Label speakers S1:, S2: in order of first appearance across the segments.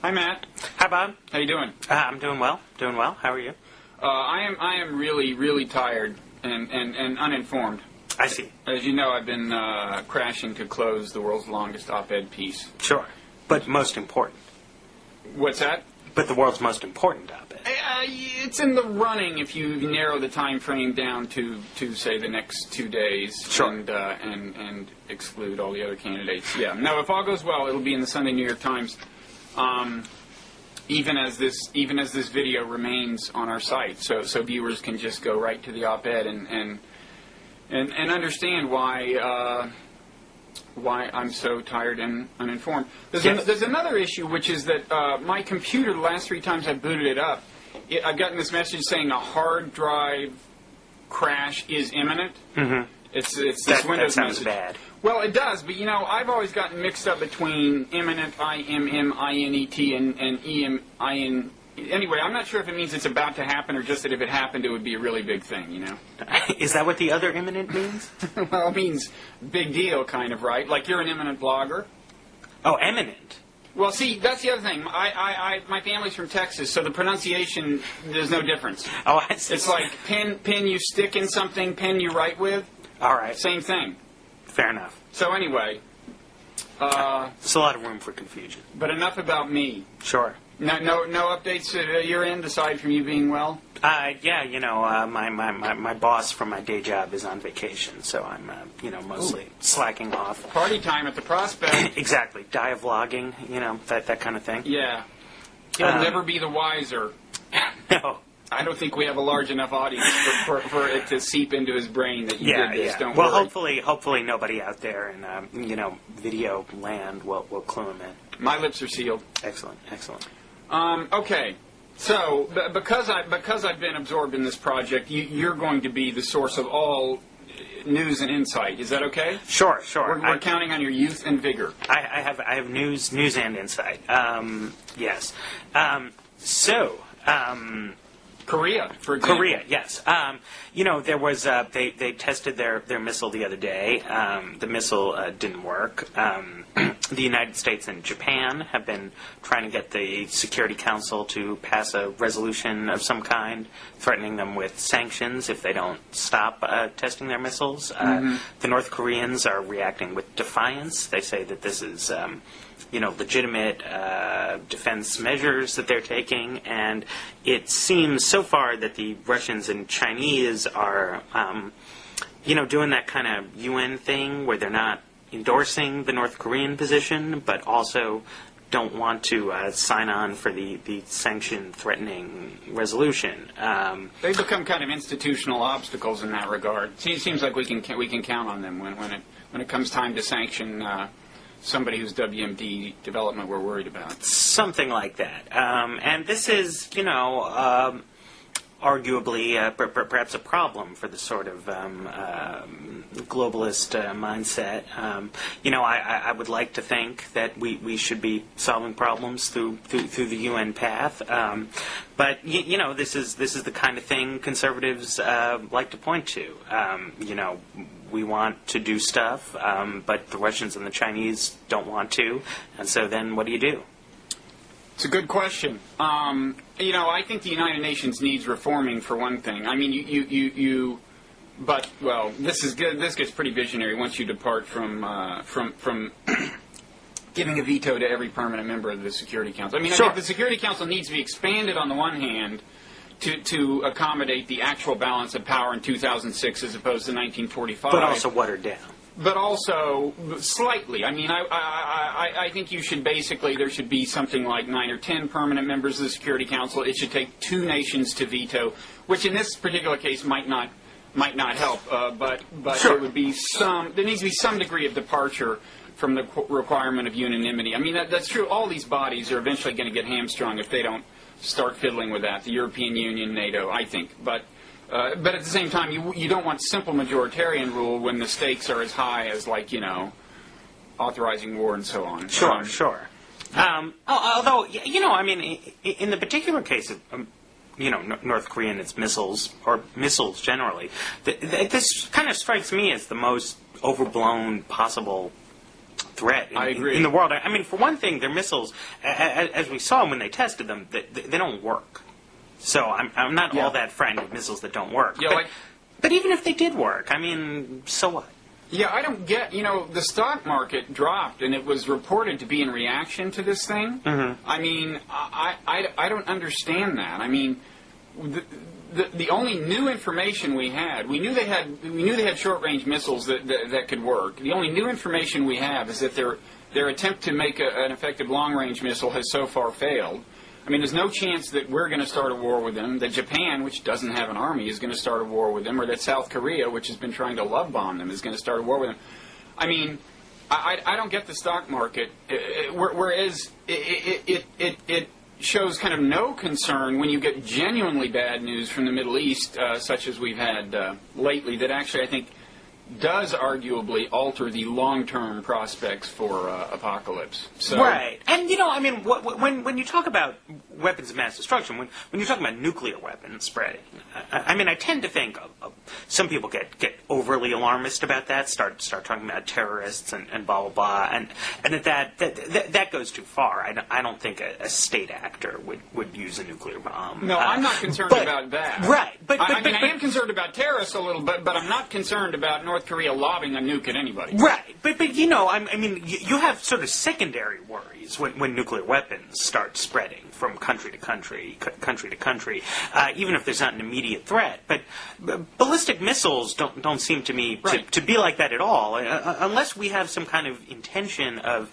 S1: Hi, Matt.
S2: Hi, Bob.
S1: How you doing?
S2: I'm doing well. Doing well. How are you?
S1: I am really tired and uninformed.
S2: I see.
S1: As you know, I've been crashing to close the world's longest op-ed piece.
S2: Sure. But most important.
S1: What's that?
S2: But the world's most important op-ed.
S1: It's in the running if you narrow the time frame down to say, the next 2 days.
S2: Sure.
S1: And exclude all the other candidates. Yeah. No, if all goes well, it'll be in the Sunday New York Times. Even as this video remains on our site, so viewers can just go right to the op-ed and understand why I'm so tired and uninformed. There's another issue, which is that my computer, the last 3 times I booted it up, I've gotten this message saying a hard drive crash is imminent. Mm-hmm. It's this Windows
S2: that sounds
S1: message.
S2: Bad.
S1: Well, it does, but I've always gotten mixed up between imminent, I-M-M-I-N-E-T, and E-M-I-N. Anyway, I'm not sure if it means it's about to happen or just that if it happened, it would be a really big thing,
S2: Is that what the other imminent means?
S1: Well, it means big deal, kind of, right? Like you're an imminent blogger.
S2: Oh, eminent.
S1: Well, see, that's the other thing. My family's from Texas, so the pronunciation, there's no difference.
S2: Oh, I see.
S1: It's like pen you stick in something, pen you write with.
S2: All right.
S1: Same thing.
S2: Fair enough.
S1: So anyway.
S2: There's a lot of room for confusion.
S1: But enough about me.
S2: Sure.
S1: No updates at your end, aside from you being well?
S2: Yeah, my boss from my day job is on vacation, so I'm, mostly slacking off.
S1: Party time at the Prospect.
S2: Exactly. Dialoguing, that kind of thing.
S1: Yeah. He'll never be the wiser.
S2: No.
S1: I don't think we have a large enough audience for it to seep into his brain that you did this. Don't
S2: worry.
S1: Well,
S2: hopefully nobody out there in video land will clue him in.
S1: My lips are sealed.
S2: Excellent.
S1: Okay. So because I've been absorbed in this project, you're going to be the source of all news and insight. Is that okay?
S2: Sure.
S1: We're counting on your youth and vigor.
S2: I have news and insight. Yes.
S1: Korea, for example.
S2: Korea, yes. There was they tested their missile the other day. The missile didn't work. The United States and Japan have been trying to get the Security Council to pass a resolution of some kind, threatening them with sanctions if they don't stop testing their missiles. The North Koreans are reacting with defiance. They say that this is legitimate defense measures that they're taking, and it seems so far that the Russians and Chinese are, doing that kind of UN thing where they're not endorsing the North Korean position, but also don't want to sign on for the sanction-threatening resolution.
S1: They've become kind of institutional obstacles in that regard. It seems like we can count on them when it comes time to sanction somebody whose WMD development we're worried about.
S2: Something like that. And this is, arguably perhaps a problem for the sort of globalist mindset. I would like to think that we should be solving problems through the UN path. But this is the kind of thing conservatives like to point to. We want to do stuff, but the Russians and the Chinese don't want to, and so then what do you do?
S1: It's a good question. I think the United Nations needs reforming for one thing. I mean, this is good. This gets pretty visionary once you depart from giving a veto to every permanent member of the Security Council. I mean,
S2: sure.
S1: I think the Security Council needs to be expanded on the one hand to accommodate the actual balance of power in 2006 as opposed to 1945.
S2: But also watered down.
S1: But also slightly. I mean, I think there should be something like 9 or 10 permanent members of the Security Council. It should take 2 nations to veto, which in this particular case might not help. But
S2: sure.
S1: There needs to be some degree of departure from the requirement of unanimity. I mean, that's true. All these bodies are eventually going to get hamstrung if they don't start fiddling with that. The European Union, NATO, I think. But at the same time, you don't want simple majoritarian rule when the stakes are as high as, authorizing war and so on.
S2: Sure. Although, in the particular case of, North Korea and its missiles, or missiles generally, this kind of strikes me as the most overblown possible threat
S1: I agree.
S2: in the world. I mean, for one thing, their missiles, as we saw when they tested them, they don't work. So I'm not all that frightened of missiles that don't work.
S1: Yeah,
S2: but even if they did work, I mean, so what?
S1: Yeah, I don't get, the stock market dropped, and it was reported to be in reaction to this thing.
S2: Mm-hmm.
S1: I mean, I don't understand that. I mean, the only new information we had, we knew they had short-range missiles that could work. The only new information we have is that their attempt to make an effective long-range missile has so far failed. I mean, there's no chance that we're going to start a war with them, that Japan, which doesn't have an army, is going to start a war with them, or that South Korea, which has been trying to love bomb them, is going to start a war with them. I mean, I don't get the stock market, whereas it shows kind of no concern when you get genuinely bad news from the Middle East, such as we've had lately, that actually I think does arguably alter the long-term prospects for apocalypse. So,
S2: right. And, I mean, when you talk about weapons of mass destruction, when you talk about nuclear weapons spreading, I mean, I tend to think some people get overly alarmist about that, start talking about terrorists and blah, blah, blah, and that goes too far. I don't think a state actor would use a nuclear bomb.
S1: No, I'm not concerned about that.
S2: Right.
S1: I am concerned about terrorists a little bit, but I'm not concerned about North Korea lobbing a nuke at anybody.
S2: Right, but I mean, you have sort of secondary worries when nuclear weapons start spreading from country to country, even if there's not an immediate threat. But ballistic missiles don't seem to me to be like that at all, unless we have some kind of intention of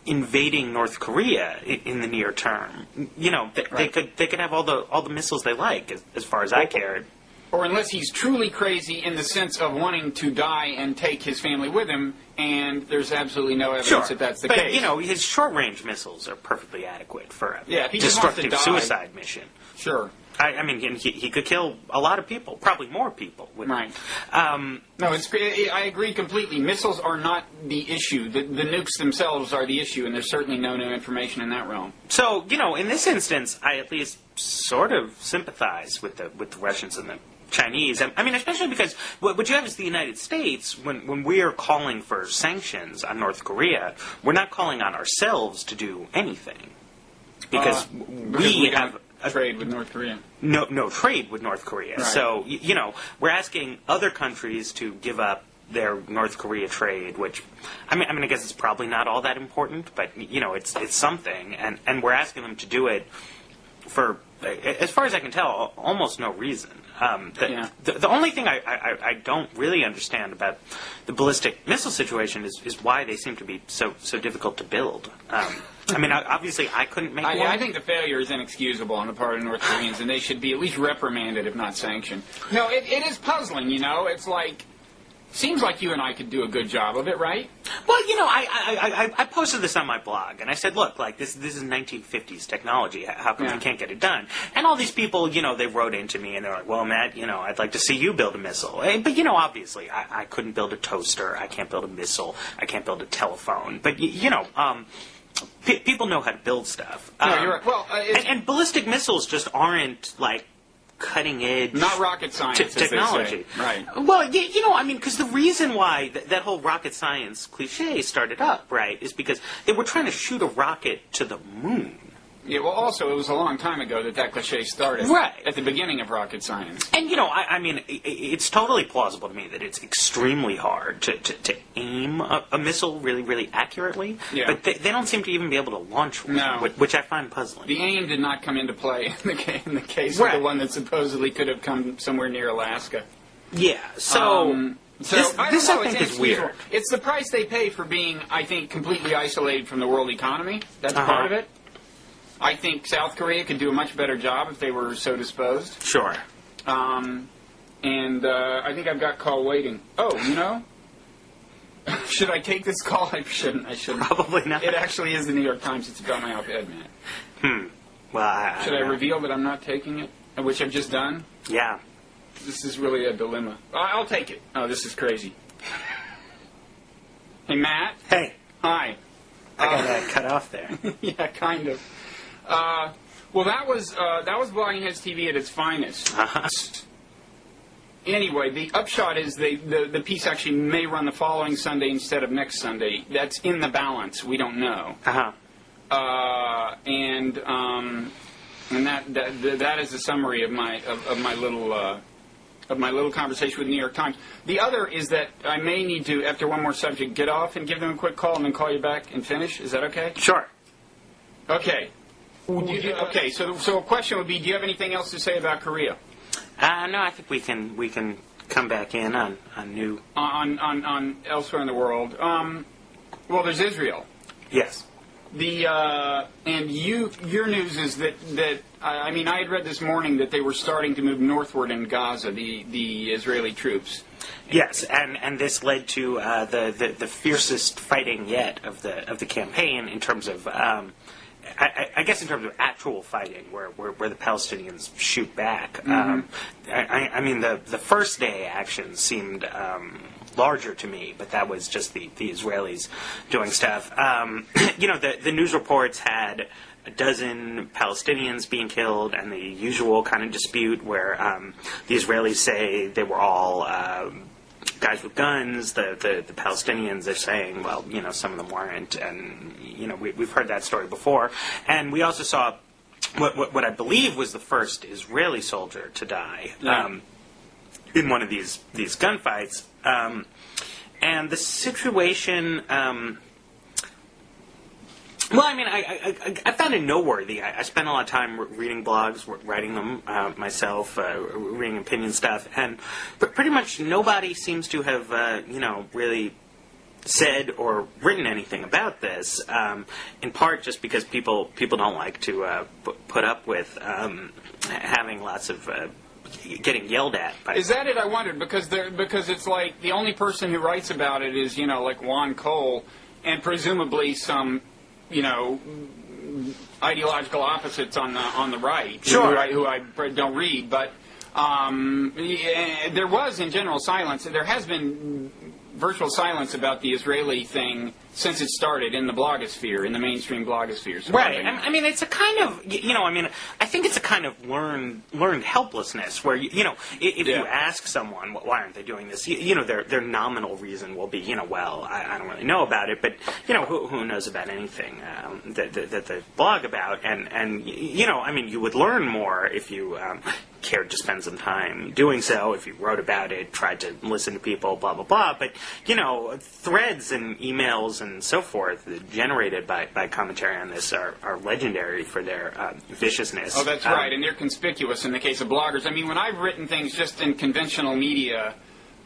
S2: invading North Korea in the near term. They could have all the missiles they like, as far as I cared.
S1: Or unless he's truly crazy in the sense of wanting to die and take his family with him, and there's absolutely no evidence that that's the case.
S2: But, his short-range missiles are perfectly adequate for a
S1: he just wants to
S2: destructive
S1: die.
S2: suicide mission.
S1: Sure.
S2: I mean, he could kill a lot of people, probably more people.
S1: Right. No, I agree completely. Missiles are not the issue. The nukes themselves are the issue, and there's certainly no new information in that realm.
S2: So, in this instance, I at least sort of sympathize with the Russians and the Chinese. I mean, especially because what you have is the United States, when we are calling for sanctions on North Korea, we're not calling on ourselves to do anything. Because we have
S1: trade with North Korea.
S2: No trade with North Korea.
S1: Right.
S2: So, we're asking other countries to give up their North Korea trade, which, I mean, I guess it's probably not all that important, but, it's something. And we're asking them to do it for, as far as I can tell, almost no reason. The only thing I don't really understand about the ballistic missile situation is why they seem to be so difficult to build. I mean, obviously, I couldn't make one.
S1: I think the failure is inexcusable on the part of North Koreans, and they should be at least reprimanded, if not sanctioned. No, it is puzzling, It's like, seems like you and I could do a good job of it, right?
S2: Well, I posted this on my blog, and I said, look, like, this is 1950s technology. How come we can't get it done? And all these people, they wrote into me, and they're like, well, Matt, I'd like to see you build a missile. But, obviously, I couldn't build a toaster. I can't build a missile. I can't build a telephone. But, people know how to build stuff.
S1: No, you're right. Well,
S2: and ballistic missiles just aren't, like, cutting edge,
S1: not rocket science
S2: technology,
S1: right?
S2: Well, because the reason why that whole rocket science cliche started up, right, is because they were trying to shoot a rocket to the moon.
S1: Yeah, well, also, it was a long time ago that cliche started.
S2: Right.
S1: At the beginning of rocket science.
S2: And, I mean, it's totally plausible to me that it's extremely hard to aim a missile really, really accurately.
S1: Yeah.
S2: But they don't seem to even be able to launch one, which I find puzzling.
S1: The aim did not come into play in the case of the one that supposedly could have come somewhere near Alaska.
S2: Yeah, so... This I think is weird.
S1: It's the price they pay for being, I think, completely isolated from the world economy. That's part of it. I think South Korea could do a much better job if they were so disposed.
S2: Sure.
S1: And I think I've got call waiting. Oh, should I take this call? I shouldn't.
S2: Probably not.
S1: It actually is the New York Times. It's about my op-ed, man.
S2: Well,
S1: should I reveal that I'm not taking it, which I've just done?
S2: Yeah.
S1: This is really a dilemma. I'll take it. Oh, this is crazy. Hey, Matt.
S2: Hey.
S1: Hi.
S2: I got that cut off there.
S1: Yeah, kind of. Well, that was Bloggingheads TV at its finest. Anyway, the upshot is the peace actually may run the following Sunday instead of next Sunday. That's in the balance. We don't know. And that is the summary of my little conversation with the New York Times. The other is that I may need to, after one more subject, get off and give them a quick call and then call you back and finish. Is that okay?
S2: Sure.
S1: Okay. Okay. So a question would be: do you have anything else to say about Korea?
S2: No, I think we can come back in on new
S1: on elsewhere in the world. Well, there's Israel.
S2: Yes.
S1: And your news is that I mean, I had read this morning that they were starting to move northward in Gaza, the Israeli troops.
S2: Yes, and this led to the fiercest fighting yet of the campaign in terms of I guess in terms of actual fighting, where the Palestinians shoot back. I mean, the first day action seemed larger to me, but that was just the Israelis doing stuff. The news reports had a dozen Palestinians being killed, and the usual kind of dispute where the Israelis say they were all guys with guns. The Palestinians are saying, well, some of them weren't, and we've heard that story before. And we also saw what I believe was the first Israeli soldier to die in one of these gunfights. And the situation, well, I mean, I found it noteworthy. I spent a lot of time reading blogs, writing them myself, reading opinion stuff, and pretty much nobody seems to have, really said or written anything about this. In part, just because people don't like to put up with having lots of getting yelled at.
S1: Is that it? I wondered because it's like the only person who writes about it is like Juan Cole, and presumably some ideological opposites on the right.
S2: Sure.
S1: Who I don't read, but there was in general silence. There has been virtual silence about the Israeli thing since it started in the blogosphere, in the mainstream blogosphere. So
S2: right. I mean, it's a kind of, I think it's a kind of learned helplessness where, if you ask someone, why aren't they doing this, their nominal reason will be, well, I don't really know about it, but, who knows about anything that they blog about, and I mean, you would learn more if you cared to spend some time doing so, if you wrote about it, tried to listen to people, blah, blah, blah, but, threads and emails and so forth generated by commentary on this are legendary for their viciousness.
S1: Oh, that's right, and they're conspicuous in the case of bloggers. I mean, when I've written things just in conventional media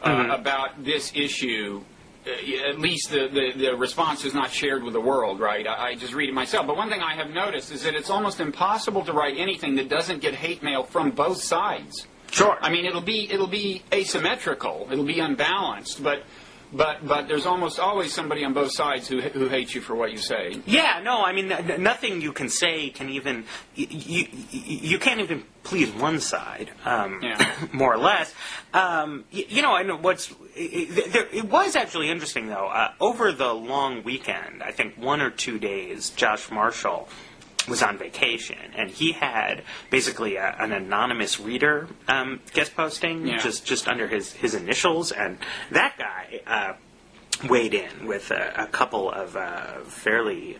S1: about this issue, at least the response is not shared with the world, right? I just read it myself. But one thing I have noticed is that it's almost impossible to write anything that doesn't get hate mail from both sides.
S2: Sure.
S1: I mean, it'll be asymmetrical. It'll be unbalanced, but there's almost always somebody on both sides who hates you for what you say.
S2: Yeah, no, I mean, nothing you can say can even, you can't even please one side, more or less. I know it was actually interesting, though. Over the long weekend, I think 1 or 2 days, Josh Marshall was on vacation, and he had basically an anonymous reader guest posting, just under his initials, and that guy weighed in with a couple of fairly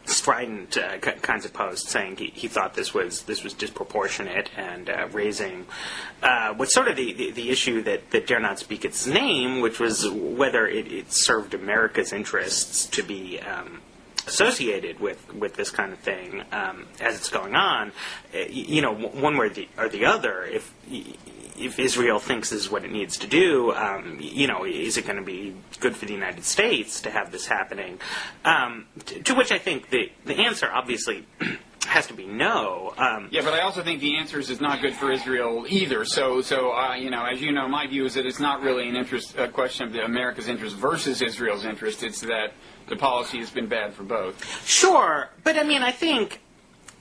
S2: strident kinds of posts, saying he thought this was disproportionate and raising what's sort of the issue that dare not speak its name, which was whether it served America's interests to be associated with this kind of thing as it's going on. One way or the other, if Israel thinks this is what it needs to do, is it going to be good for the United States to have this happening? To which I think the answer obviously has to be no.
S1: Yeah, but I also think the answer is it's not good for Israel either. So as you know, my view is that it's not really a question of America's interest versus Israel's interest. It's that the policy has been bad for both.
S2: Sure, but I mean, I think,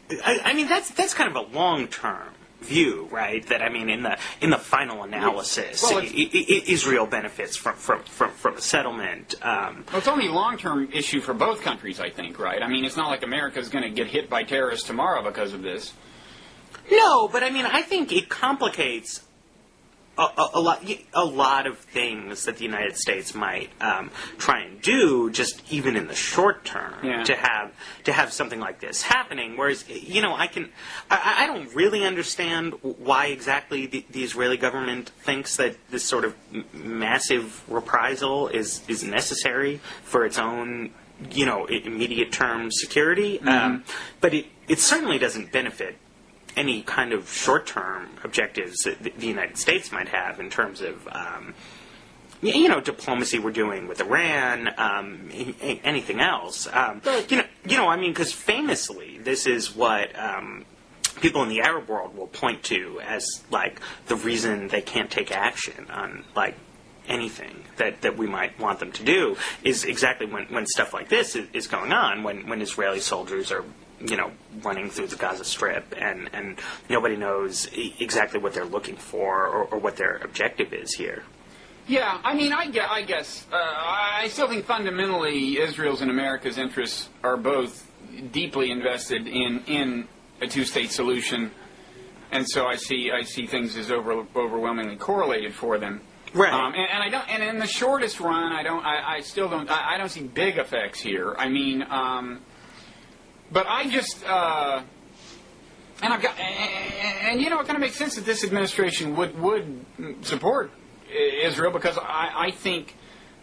S2: that's kind of a long-term view, right? That, I mean, in the final analysis, Israel benefits from a settlement.
S1: Well, it's only a long-term issue for both countries, I think, right? I mean, it's not like America's going to get hit by terrorists tomorrow because of this.
S2: No, but I mean, I think it complicates a lot of things that the United States might try and do, just even in the short term, to have something like this happening. Whereas, I don't really understand why exactly the Israeli government thinks that this sort of massive reprisal is necessary for its own, immediate term security. But it certainly doesn't benefit any kind of short-term objectives that the United States might have in terms of, diplomacy we're doing with Iran, anything else. Because famously, this is what people in the Arab world will point to as, like, the reason they can't take action on, like, anything that we might want them to do is exactly when stuff like this is going on, when Israeli soldiers are running through the Gaza Strip, and nobody knows exactly what they're looking for or what their objective is here.
S1: Yeah, I guess I still think fundamentally Israel's and America's interests are both deeply invested in a two-state solution, and so I see things as overwhelmingly correlated for them.
S2: Right.
S1: And in the shortest run, I don't see big effects here. But I just, it kind of makes sense that this administration would support Israel, because I think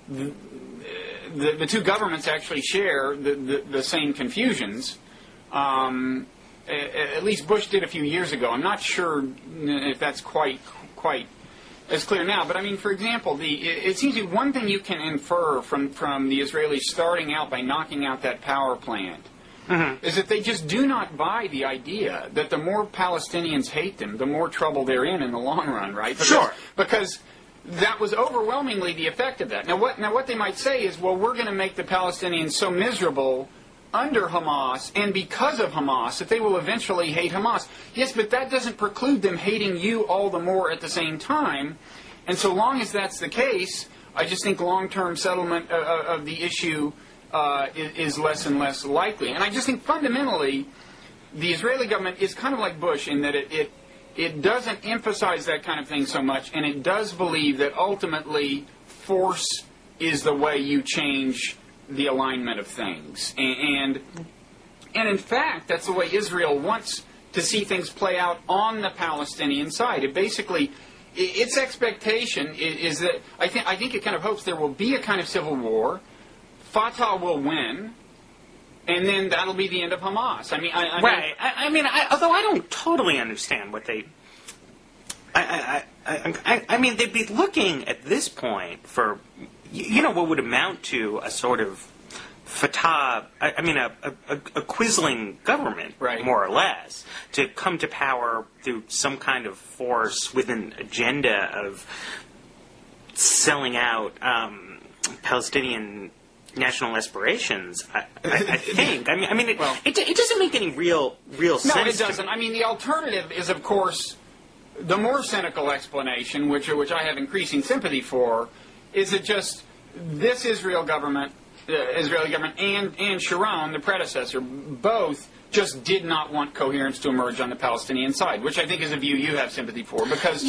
S1: the two governments actually share the same confusions. At least Bush did a few years ago. I'm not sure if that's quite as clear now. But for example, it seems to be one thing you can infer from the Israelis starting out by knocking out that power plant. Is that they just do not buy the idea that the more Palestinians hate them, the more trouble they're in the long run, right? Because that was overwhelmingly the effect of that. Now what they might say is, well, we're going to make the Palestinians so miserable under Hamas and because of Hamas that they will eventually hate Hamas. Yes, but that doesn't preclude them hating you all the more at the same time. And so long as that's the case, I just think long-term settlement of the issue is less and less likely. And I just think fundamentally the Israeli government is kind of like Bush in that it doesn't emphasize that kind of thing so much, and it does believe that ultimately force is the way you change the alignment of things. And in fact, that's the way Israel wants to see things play out on the Palestinian side. It basically, its expectation is that, I think it kind of hopes there will be a kind of civil war, Fatah will win, and then that'll be the end of Hamas.
S2: Although I don't totally understand what they... they'd be looking at this point for, what would amount to a sort of Fatah, a quisling government,
S1: right,
S2: more or less, to come to power through some kind of force with an agenda of selling out Palestinian national aspirations. I think. It doesn't make any real sense.
S1: No, it doesn't. The alternative is, of course, the more cynical explanation, which I have increasing sympathy for, is that just this Israeli government and Sharon, the predecessor, both just did not want coherence to emerge on the Palestinian side, which I think is a view you have sympathy for, because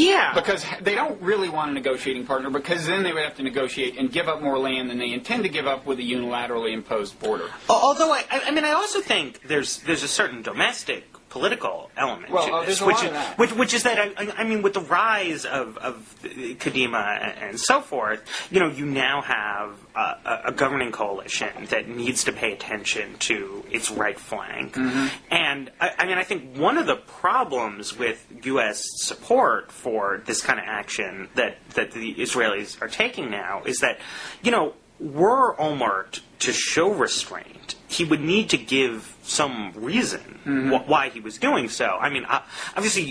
S1: they don't really want a negotiating partner, because then they would have to negotiate and give up more land than they intend to give up with a unilaterally imposed border.
S2: Although I also think there's a certain domestic political element to this, which is that with the rise of Kadima and so forth, you now have a governing coalition that needs to pay attention to its right flank, and I think one of the problems with U.S. support for this kind of action that the Israelis are taking now is that were Omar to show restraint, he would need to give some reason why he was doing so. Obviously,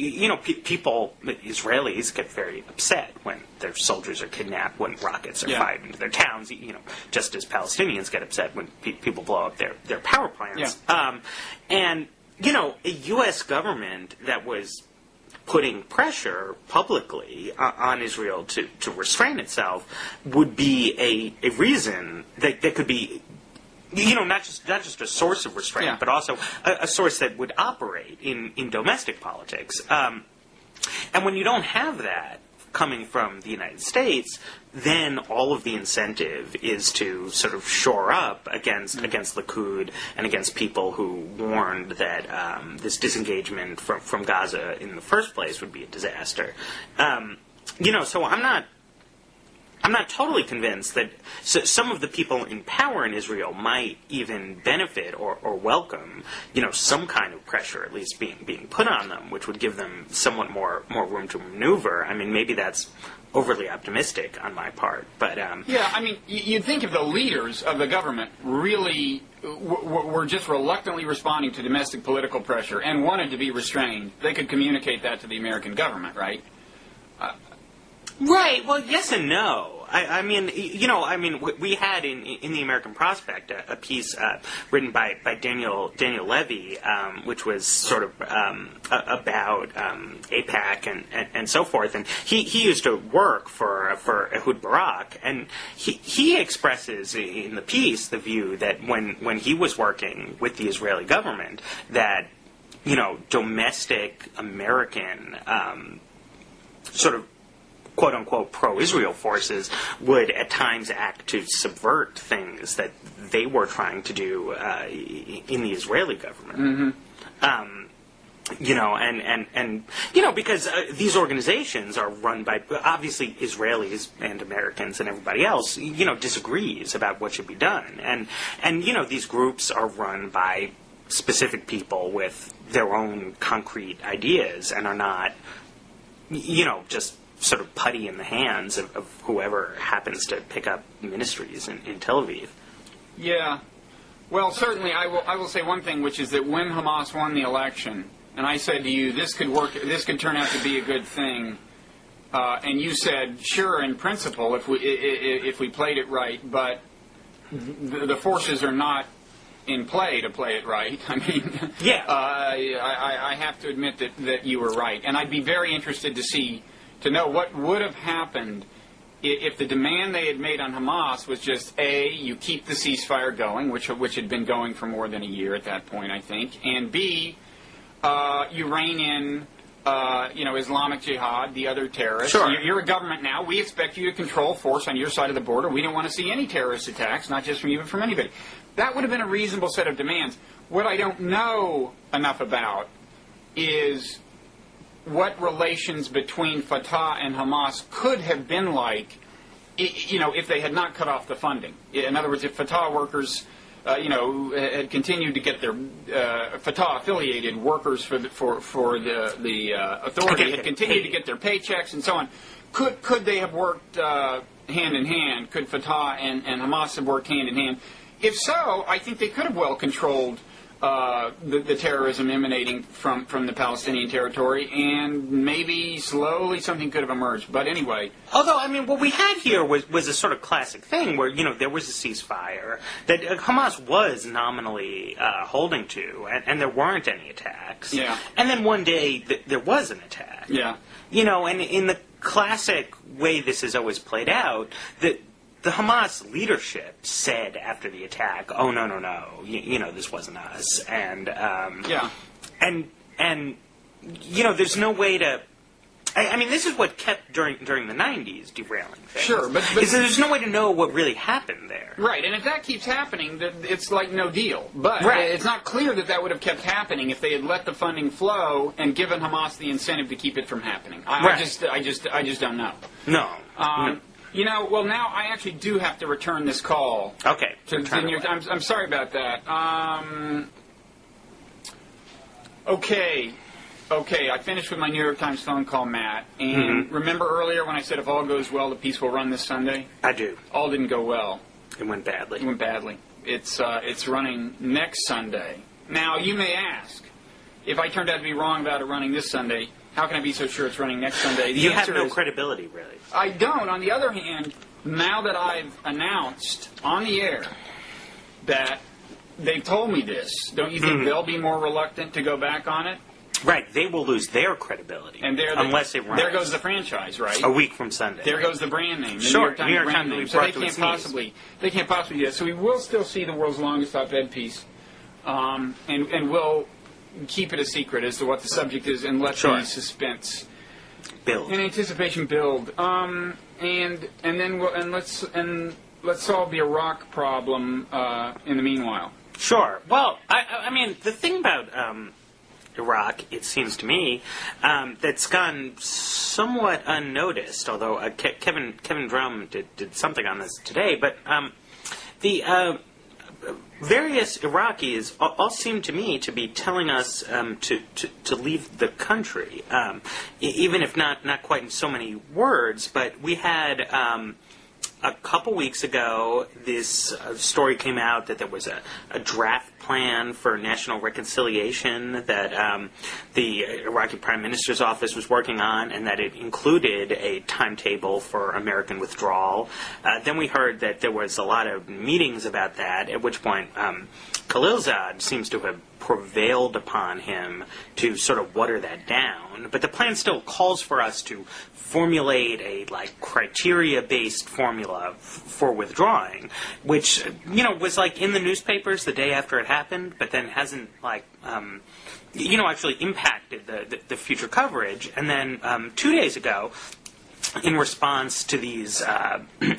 S2: people, Israelis, get very upset when their soldiers are kidnapped, when rockets are fired into their towns, just as Palestinians get upset when people blow up their power plants. And a U.S. government that was putting pressure publicly on Israel to restrain itself would be a reason that could be, not just a source of restraint, but also a source that would operate in domestic politics. And when you don't have that coming from the United States, then all of the incentive is to sort of shore up against Likud and against people who warned that this disengagement from Gaza in the first place would be a disaster. So I'm not totally convinced that some of the people in power in Israel might even benefit or welcome, some kind of pressure at least being put on them, which would give them somewhat more room to maneuver. I mean, maybe that's overly optimistic on my part, but
S1: yeah, I mean, you'd think if the leaders of the government really were just reluctantly responding to domestic political pressure and wanted to be restrained, they could communicate that to the American government, right?
S2: Right. Well, yes and no. We had in the American Prospect a piece written by Daniel Levy, which was sort of about AIPAC and so forth. And he used to work for Ehud Barak, and he expresses in the piece the view that when he was working with the Israeli government, that domestic American sort of quote-unquote pro-Israel forces would at times act to subvert things that they were trying to do in the Israeli government. Because these organizations are run by, obviously, Israelis and Americans and everybody else, disagrees about what should be done. And these groups are run by specific people with their own concrete ideas and are not, just sort of putty in the hands of whoever happens to pick up ministries in Tel Aviv.
S1: Yeah. Well, certainly I will say one thing, which is that when Hamas won the election, and I said to you, this could turn out to be a good thing, and you said, sure, in principle, if we played it right, but the forces are not in play to play it right. I mean,
S2: yeah.
S1: I have to admit that you were right, and I'd be very interested to know what would have happened if the demand they had made on Hamas was just, A, you keep the ceasefire going, which had been going for more than a year at that point, I think, and B, you rein in, Islamic Jihad, the other terrorists.
S2: Sure.
S1: You're a government now. We expect you to control force on your side of the border. We don't want to see any terrorist attacks, not just from you, but from anybody. That would have been a reasonable set of demands. What I don't know enough about is what relations between Fatah and Hamas could have been like, if they had not cut off the funding. In other words, if Fatah workers, had continued to get their Fatah-affiliated workers for the authority had continued to get their paychecks and so on, could they have worked hand in hand? Could Fatah and Hamas have worked hand in hand? If so, I think they could have well controlled the terrorism emanating from the Palestinian territory, and maybe slowly something could have emerged. But anyway.
S2: Although, what we had here was a sort of classic thing where, there was a ceasefire that Hamas was nominally holding to, and there weren't any attacks.
S1: Yeah.
S2: And then one day there was an attack.
S1: Yeah.
S2: And in the classic way this has always played out, that the Hamas leadership said after the attack, "Oh no, this wasn't us," and there's no way to. This is what kept during the '90s derailing things.
S1: Sure, but
S2: there's no way to know what really happened there.
S1: Right, and if that keeps happening, it's like no deal. But It's not clear that would have kept happening if they had let the funding flow and given Hamas the incentive to keep it from happening. I just don't know.
S2: No.
S1: Well, now I actually do have to return this call.
S2: Okay.
S1: I'm sorry about that. Okay. I finished with my New York Times phone call, Matt. And remember earlier when I said if all goes well, the piece will run this Sunday?
S2: I do.
S1: All didn't go well.
S2: It went badly.
S1: It's running next Sunday. Now, you may ask, if I turned out to be wrong about it running this Sunday, how can I be so sure it's running next Sunday?
S2: You have no credibility, really.
S1: I don't. On the other hand, now that I've announced on the air that they've told me this, don't you think they'll be more reluctant to go back on it?
S2: Right. They will lose their credibility unless it runs.
S1: There goes the franchise, right?
S2: A week from Sunday.
S1: There goes the brand name. The
S2: sure.
S1: New York Times brand name. So they can't possibly do that. So we will still see the world's longest op-ed piece, and we'll keep it a secret as to what the subject is and let the suspense
S2: build.
S1: In anticipation build. And let's solve the Iraq problem in the meanwhile.
S2: Sure. Well, I mean, the thing about Iraq, it seems to me, that's gone somewhat unnoticed, although Kevin Drum did something on this today, but the various Iraqis all seem to me to be telling us to leave the country, even if not quite in so many words. But we had a couple weeks ago, this story came out that there was a draft plan for national reconciliation that the Iraqi Prime Minister's office was working on, and that it included a timetable for American withdrawal. Then we heard that there was a lot of meetings about that, at which point Khalilzad seems to have prevailed upon him to sort of water that down. But the plan still calls for us to formulate a criteria-based formula for withdrawing, which was in the newspapers the day after it happened, but then hasn't actually impacted the future coverage. And then 2 days ago, in response to these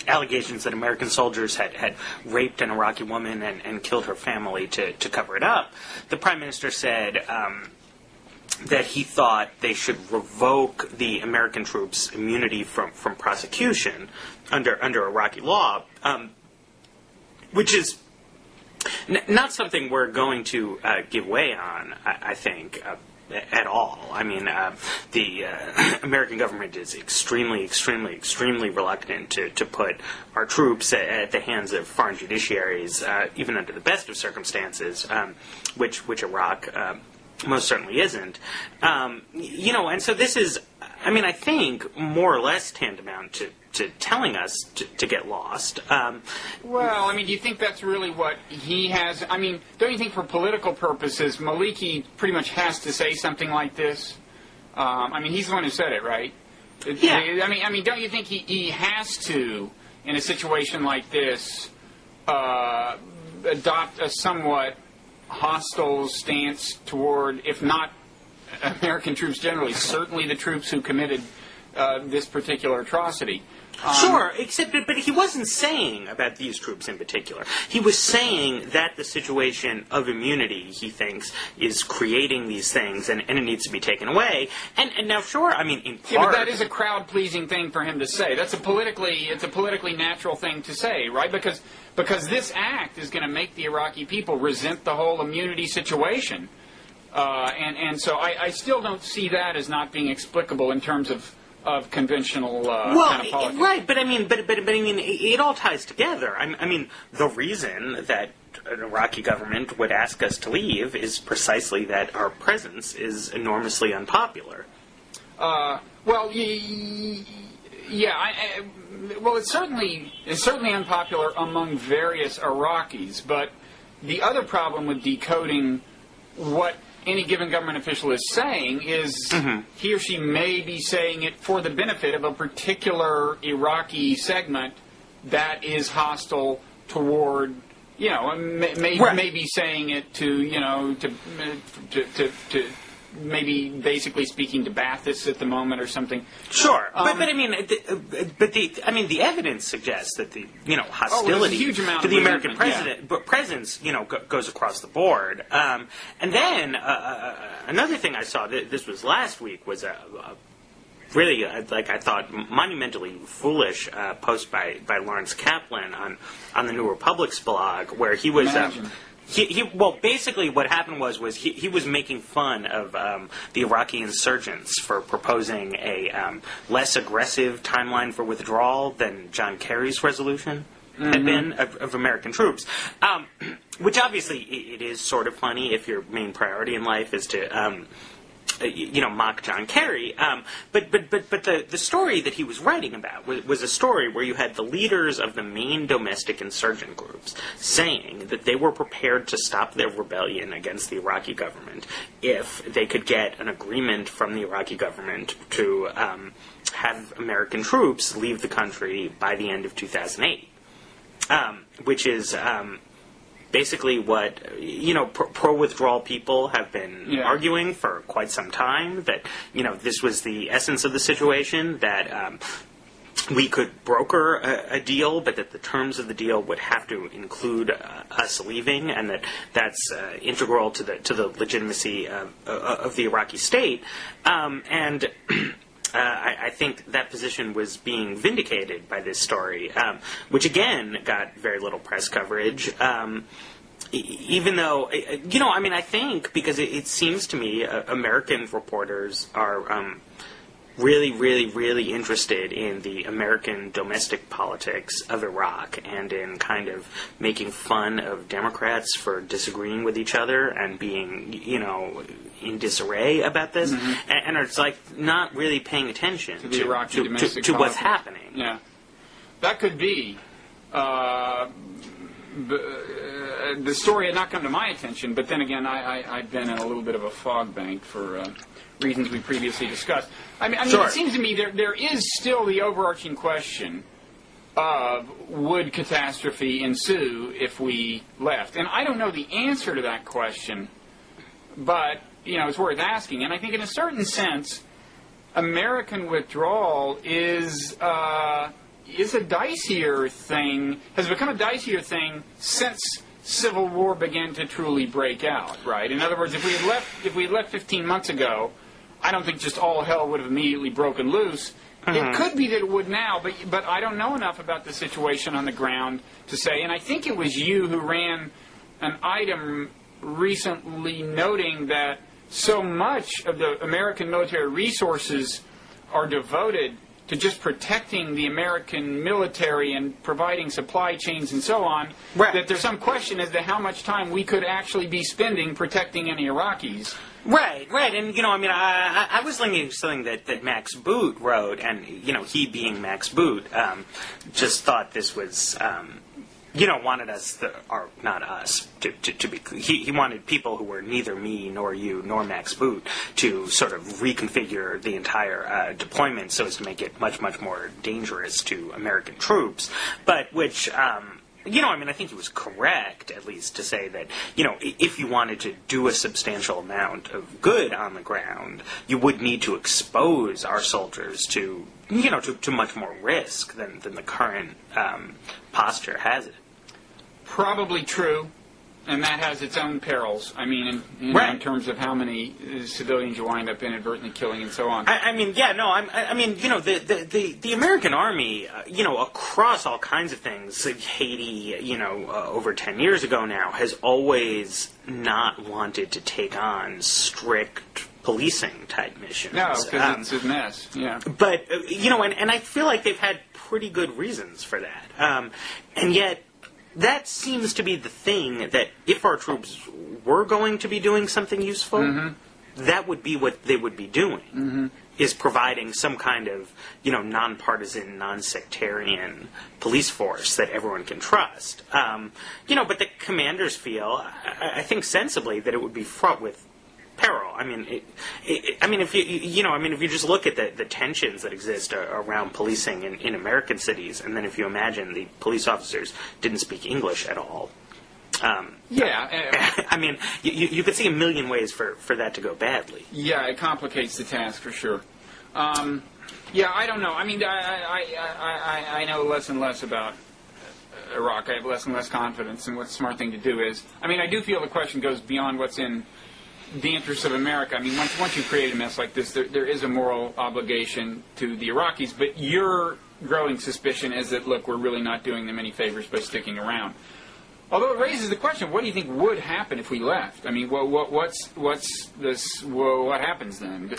S2: allegations that American soldiers had raped an Iraqi woman and killed her family to cover it up, the Prime Minister said that he thought they should revoke the American troops' immunity from prosecution under Iraqi law, which is not something we're going to give way on, I think, at all. I mean, the American government is extremely reluctant to put our troops at the hands of foreign judiciaries, even under the best of circumstances, which Iraq most certainly isn't. And so this is, I think, more or less tantamount to telling us to get lost.
S1: Well, do you think that's really what he has? Don't you think for political purposes, Maliki pretty much has to say something like this? He's the one who said it, right?
S2: Yeah.
S1: Don't you think he has to, in a situation like this, adopt a somewhat hostile stance toward, if not American troops generally, certainly the troops who committed this particular atrocity?
S2: Sure, but he wasn't saying about these troops in particular. He was saying that the situation of immunity, he thinks, is creating these things, and it needs to be taken away. And now, sure, in part...
S1: Yeah, but that is a crowd-pleasing thing for him to say. It's a politically natural thing to say, right? Because this act is going to make the Iraqi people resent the whole immunity situation. And so I still don't see that as not being explicable in terms of conventional kind of politics.
S2: Right, but it all ties together. The reason that an Iraqi government would ask us to leave is precisely that our presence is enormously unpopular.
S1: It's certainly unpopular among various Iraqis, but the other problem with decoding what any given government official is saying is he or she may be saying it for the benefit of a particular Iraqi segment that is hostile toward, may be saying it to maybe basically speaking to Baathists at the moment or something.
S2: Sure, the evidence suggests that the hostility to the American presence goes across the board. And then another thing I saw, this was last week, was a really, I thought, monumentally foolish post by Lawrence Kaplan on the New Republic's blog, where he was. Basically what happened was he was making fun of the Iraqi insurgents for proposing a less aggressive timeline for withdrawal than John Kerry's resolution had been of American troops, which obviously it is sort of funny if your main priority in life is to mock John Kerry. But the story that he was writing about was a story where you had the leaders of the main domestic insurgent groups saying that they were prepared to stop their rebellion against the Iraqi government if they could get an agreement from the Iraqi government to have American troops leave the country by the end of 2008, which is... basically what pro-withdrawal people have been arguing for quite some time, that this was the essence of the situation, that we could broker a deal, but that the terms of the deal would have to include us leaving, and that's integral to the legitimacy of the Iraqi state. I think that position was being vindicated by this story, which again got very little press coverage. Even though, I think, because it seems to me American reporters are really, really, really interested in the American domestic politics of Iraq, and in kind of making fun of Democrats for disagreeing with each other and being, in disarray about this, and it's like not really paying attention
S1: to the Iraqi domestic
S2: to what's happening.
S1: Yeah, that could be. The story had not come to my attention, but then again, I've been in a little bit of a fog bank for reasons we previously discussed. I mean,
S2: sure.
S1: It seems to me there is still the overarching question of would catastrophe ensue if we left? And I don't know the answer to that question, but it's worth asking. And I think in a certain sense, American withdrawal is a dicier thing, has become a dicier thing since Civil War began to truly break out, right? In other words, if we had left 15 months ago, I don't think just all hell would have immediately broken loose. It could be that it would now, but I don't know enough about the situation on the ground to say. And I think it was you who ran an item recently noting that so much of the American military resources are devoted to just protecting the American military and providing supply chains and so on, that there's some question as to how much time we could actually be spending protecting any Iraqis.
S2: Right. And, I was thinking of something that Max Boot wrote, and, he being Max Boot, just thought this was, wanted us, or not us, to be clear. He wanted people who were neither me nor you nor Max Boot to sort of reconfigure the entire deployment so as to make it much, much more dangerous to American troops, but which... I think he was correct, at least, to say that, if you wanted to do a substantial amount of good on the ground, you would need to expose our soldiers to much more risk than the current posture has it.
S1: Probably true, and that has its own perils. I mean, in terms of how many civilians you wind up inadvertently killing and so on. The American Army,
S2: across all kinds of things, Haiti, over 10 years ago now, has always not wanted to take on strict policing type missions.
S1: No, because it's a mess. Yeah.
S2: But and I feel like they've had pretty good reasons for that, and yet. That seems to be the thing that if our troops were going to be doing something useful, that would be what they would be doing, is providing some kind of, nonpartisan, non-sectarian police force that everyone can trust. But the commanders feel, I think sensibly, that it would be fraught with peril. If you just look at the tensions that exist around policing in American cities, and then if you imagine the police officers didn't speak English at all, you could see a million ways for that to go badly.
S1: Yeah, it complicates the task for sure. I don't know. I know less and less about Iraq. I have less and less confidence in what the smart thing to do is. I do feel the question goes beyond what's in the interests of America. Once you create a mess like this, there is a moral obligation to the Iraqis, but your growing suspicion is that, look, we're really not doing them any favors by sticking around. Although it raises the question, what do you think would happen if we left? What happens then?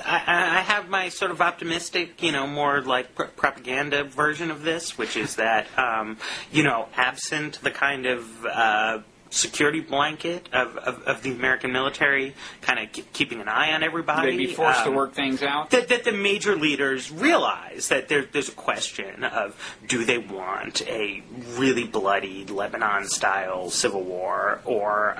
S2: I have my sort of optimistic, more like propaganda version of this, which is that, absent the kind of security blanket of the American military, kind of keeping an eye on everybody.
S1: They'd be forced to work things out?
S2: That the major leaders realize that there's a question of, do they want a really bloody Lebanon-style civil war, or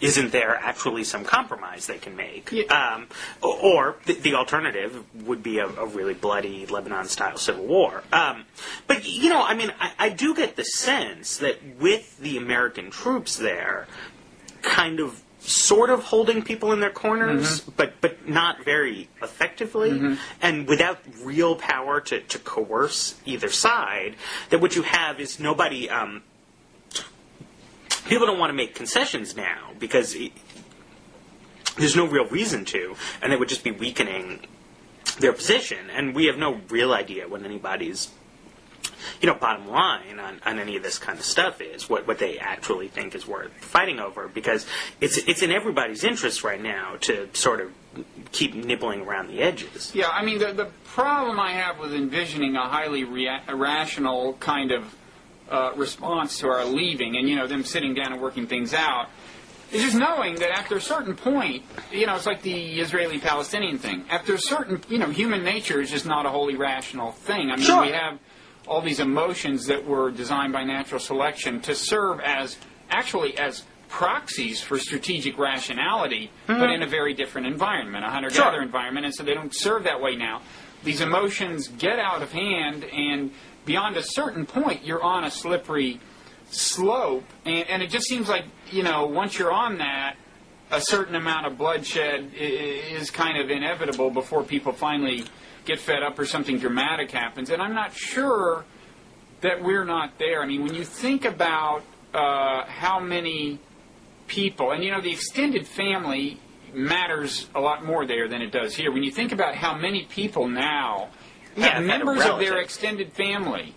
S2: isn't there actually some compromise they can make?
S1: Yeah.
S2: Or the alternative would be a really bloody Lebanon-style civil war. But, I do get the sense that with the American troops there, kind of sort of holding people in their corners, but not very effectively, and without real power to coerce either side, that what you have is nobody... people don't want to make concessions now because there's no real reason to, and they would just be weakening their position, and we have no real idea what anybody's bottom line on any of this kind of stuff is, what they actually think is worth fighting over, because it's in everybody's interest right now to sort of keep nibbling around the edges.
S1: Yeah, I mean, the problem I have with envisioning a highly irrational kind of response to our leaving and, them sitting down and working things out is just knowing that after a certain point, it's like the Israeli-Palestinian thing. After a certain, human nature is just not a wholly rational thing. I mean,
S2: Sure.
S1: We have all these emotions that were designed by natural selection to serve as proxies for strategic rationality, but in a very different environment, a hunter-gatherer environment, and so they don't serve that way now. These emotions get out of hand, and beyond a certain point, you're on a slippery slope, and it just seems like, once you're on that, a certain amount of bloodshed is kind of inevitable before people finally get fed up or something dramatic happens. And I'm not sure that we're not there. I mean, when you think about how many people, and the extended family matters a lot more there than it does here. When you think about how many people now have members of their extended family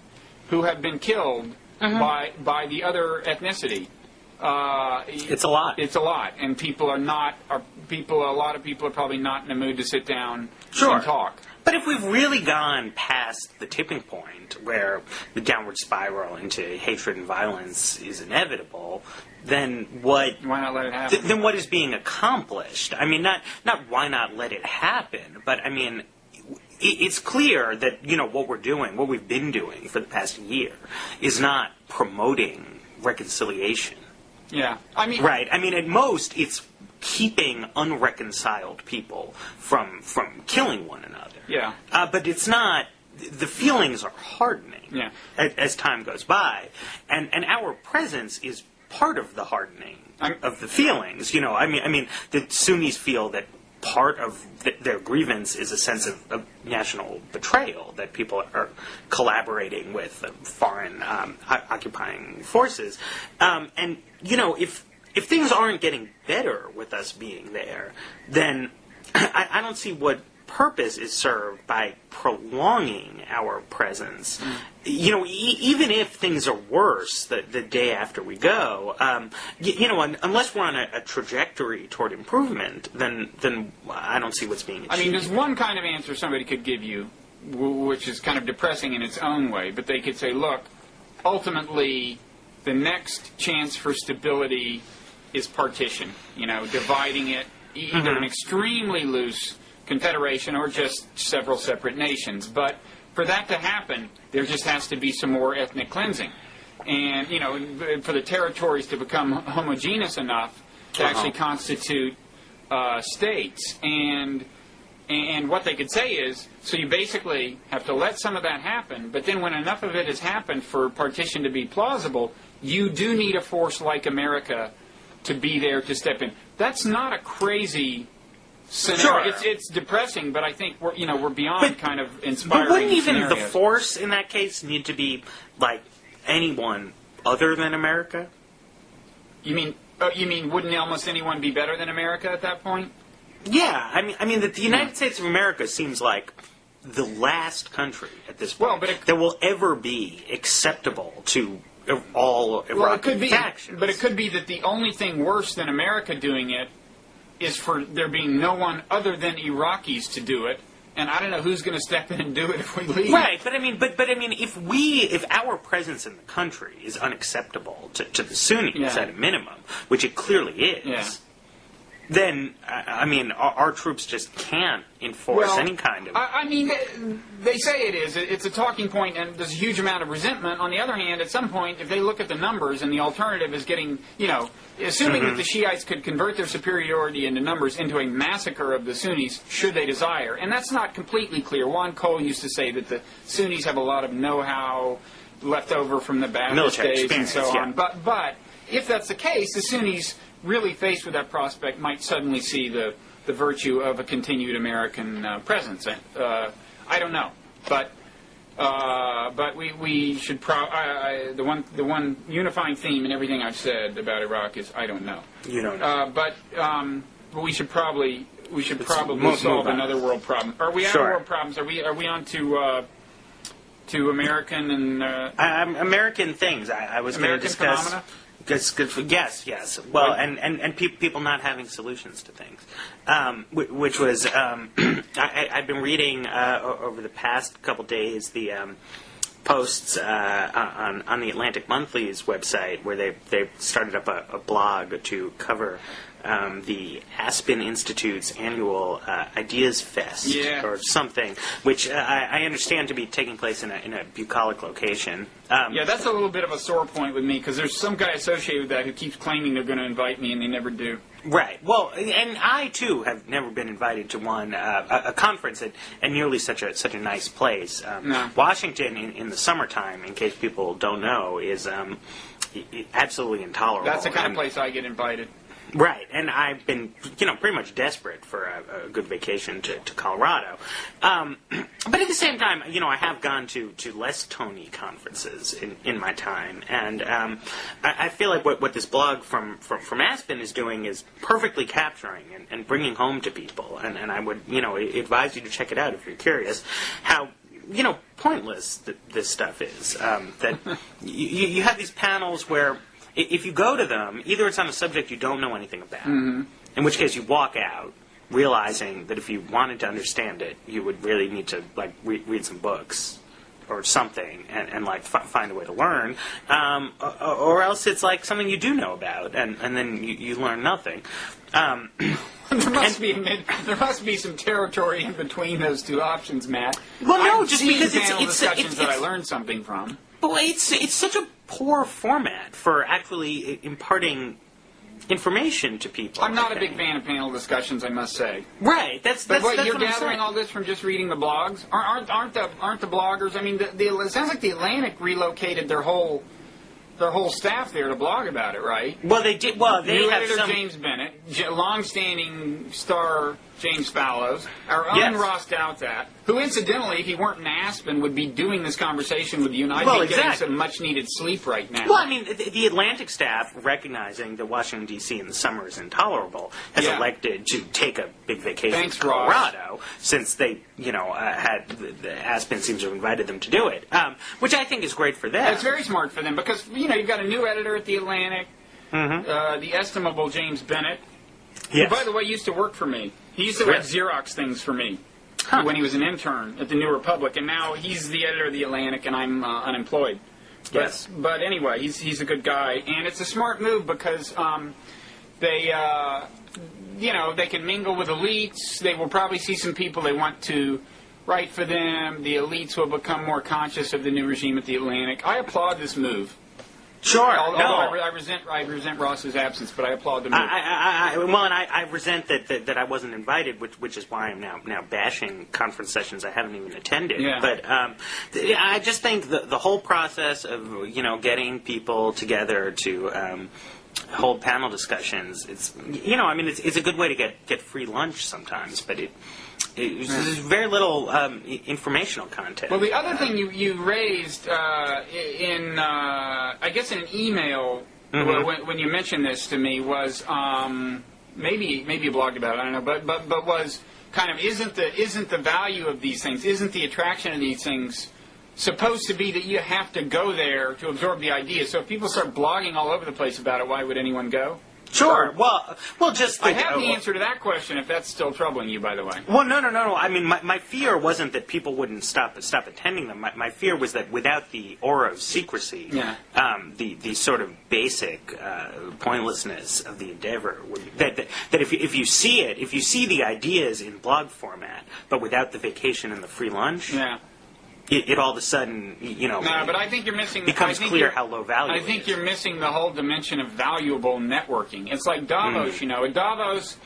S1: who have been killed by the other ethnicity.
S2: It's a lot.
S1: It's a lot, and a lot of people are probably not in the mood to sit down and talk.
S2: But if we've really gone past the tipping point where the downward spiral into hatred and violence is inevitable, then why
S1: not let it happen?
S2: Then what is being accomplished? I mean, not why not let it happen, but I mean, it's clear that what we're doing, what we've been doing for the past year, is not promoting reconciliation.
S1: Yeah, I mean,
S2: right. I mean, at most, it's keeping unreconciled people from killing one another.
S1: Yeah.
S2: But it's not. The feelings are hardening as time goes by, and our presence is part of the hardening of the feelings. I mean, the Sunnis feel that part of their grievance is a sense of national betrayal, that people are collaborating with foreign occupying forces. And, if things aren't getting better with us being there, then I don't see what purpose is served by prolonging our presence. Even if things are worse the day after we go, unless we're on a trajectory toward improvement, then I don't see what's being achieved.
S1: I mean, there's one kind of answer somebody could give you, which is kind of depressing in its own way, but they could say, look, ultimately, the next chance for stability is partition, dividing it, either an extremely loose confederation or just several separate nations. But for that to happen, there just has to be some more ethnic cleansing. And, for the territories to become homogeneous enough to actually constitute states. And what they could say is, so you basically have to let some of that happen, but then when enough of it has happened for partition to be plausible, you do need a force like America to be there to step in. That's not a crazy scenario. It's depressing, but I think we're beyond kind of inspiring.
S2: But wouldn't even
S1: scenarios.
S2: the force in that case need to be like anyone other than America?
S1: You mean wouldn't almost anyone be better than America at that point?
S2: Yeah, I mean that the United States of America seems like the last country at this point that will ever be acceptable to all Iraqi factions.
S1: But it could be that the only thing worse than America doing it is for there being no one other than Iraqis to do it, and I don't know who's going to step in and do it if we leave.
S2: Right, but I mean, if our presence in the country is unacceptable to the Sunnis at a minimum, which it clearly is, then, I mean, our troops just can't enforce any kind of...
S1: I mean, they say it is. It's a talking point, and there's a huge amount of resentment. On the other hand, at some point, if they look at the numbers, and the alternative is getting, assuming that the Shiites could convert their superiority into numbers into a massacre of the Sunnis, should they desire. And that's not completely clear. Juan Cole used to say that the Sunnis have a lot of know-how left over from the Baptist days and so on. But if that's the case, the Sunnis, really faced with that prospect, might suddenly see the virtue of a continued American presence. I don't know, but we should the one unifying theme in everything I've said about Iraq is I don't know.
S2: You don't know.
S1: But we should probably solve another world problem. Are we out of world problems? Are we on to American and
S2: American things? I was going to discuss.
S1: Phenomena?
S2: Yes. Well, and people not having solutions to things, which was I've been reading over the past couple days the posts on the Atlantic Monthly's website where they started up a blog to cover the Aspen Institute's annual Ideas Fest or something, which I understand to be taking place in a bucolic location.
S1: That's a little bit of a sore point with me because there's some guy associated with that who keeps claiming they're going to invite me and they never do.
S2: Right. Well, and I too have never been invited to one a conference at nearly such a nice place.
S1: No.
S2: Washington in the summertime, in case people don't know, is absolutely intolerable.
S1: That's the kind of place I get invited.
S2: Right, and I've been, pretty much desperate for a good vacation to Colorado. But at the same time, I have gone to less Tony conferences in my time, and I feel like what this blog from Aspen is doing is perfectly capturing and bringing home to people, and I would, advise you to check it out if you're curious, how pointless this stuff is. That you have these panels where if you go to them, either it's on a subject you don't know anything about, in which case you walk out realizing that if you wanted to understand it, you would really need to read some books or something and find a way to learn, or else it's like something you do know about and then you learn nothing.
S1: There must be some territory in between those two options, Matt.
S2: Well, no,
S1: I've
S2: just
S1: seen
S2: because
S1: panel
S2: it's
S1: discussions that I learned something from.
S2: But it's such a poor format for actually imparting information to people.
S1: I'm not a big fan of panel discussions, I must say.
S2: Right. That's
S1: you're
S2: what I'm
S1: gathering
S2: saying.
S1: all this from just reading the blogs? Aren't the bloggers? I mean, it sounds like the Atlantic relocated their whole staff there to blog about it, right?
S2: Well, they did. Well, they
S1: New
S2: have
S1: editor
S2: some.
S1: James Bennett, long-standing star James Fallows, our own Ross Douthat, who incidentally, if he weren't in Aspen, would be doing this conversation with you, and I'd be getting some much-needed sleep right now.
S2: Well, I mean, the Atlantic staff, recognizing that Washington, D.C. in the summer is intolerable, has elected to take a big vacation to Colorado, since they, Aspen seems to have invited them to do it, which I think is great for them.
S1: It's very smart for them, because, you've got a new editor at the Atlantic, the estimable James Bennett, who, by the way, used to work for me. He used to write Xerox things for me when he was an intern at the New Republic, and now he's the editor of the Atlantic, and I'm unemployed. But anyway, he's a good guy, and it's a smart move because they can mingle with elites. They will probably see some people they want to write for them. The elites will become more conscious of the new regime at the Atlantic. I applaud this move.
S2: Sure.
S1: Although I resent Ross's absence, but I applaud the move.
S2: I resent that I wasn't invited, which is why I'm now bashing conference sessions I haven't even attended.
S1: Yeah.
S2: But I just think the whole process of getting people together to hold panel discussions, it's a good way to get free lunch sometimes, but there's very little informational content.
S1: Well, the other thing you raised in I guess in an email when you mentioned this to me was maybe you blogged about it, I don't know, but was kind of isn't the value of these things, isn't the attraction of these things supposed to be that you have to go there to absorb the idea? So if people start blogging all over the place about it, why would anyone go?
S2: Sure. Well, just
S1: I have the answer to that question. If that's still troubling you, by the way.
S2: Well, no. I mean, my fear wasn't that people wouldn't stop attending them. My fear was that without the aura of secrecy, the sort of basic pointlessness of the endeavor, that if you see it, if you see the ideas in blog format, but without the vacation and the free lunch.
S1: Yeah.
S2: It all of a sudden,
S1: No, but I think you're missing.
S2: Becomes clear how low value.
S1: I think you're missing the whole dimension of valuable networking. It's like Davos, At Davos,